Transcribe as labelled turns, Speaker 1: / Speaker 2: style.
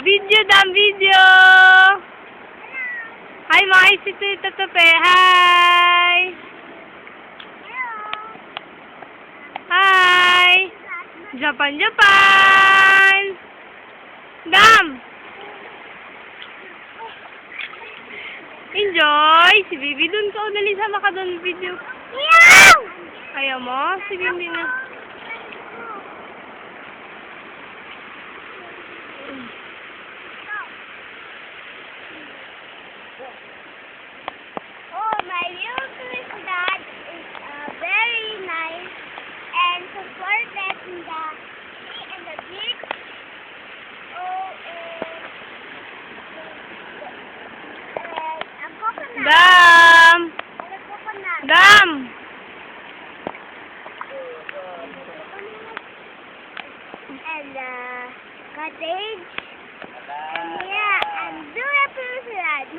Speaker 1: Video dam video. Hi mga isito tope. Hi. Hi. Japan Japan. Dam. Enjoy. Si Bibi dun ka. Dali sama ka dun video.
Speaker 2: Meow!
Speaker 1: Ayaw mo? Si Bibi na.
Speaker 2: Oh, my little dad is very nice and supported in the beach. Oh, and a coconut.
Speaker 1: Dam.
Speaker 2: And a coconut.
Speaker 1: Dam.
Speaker 2: And cottage. And yeah, and do a slide.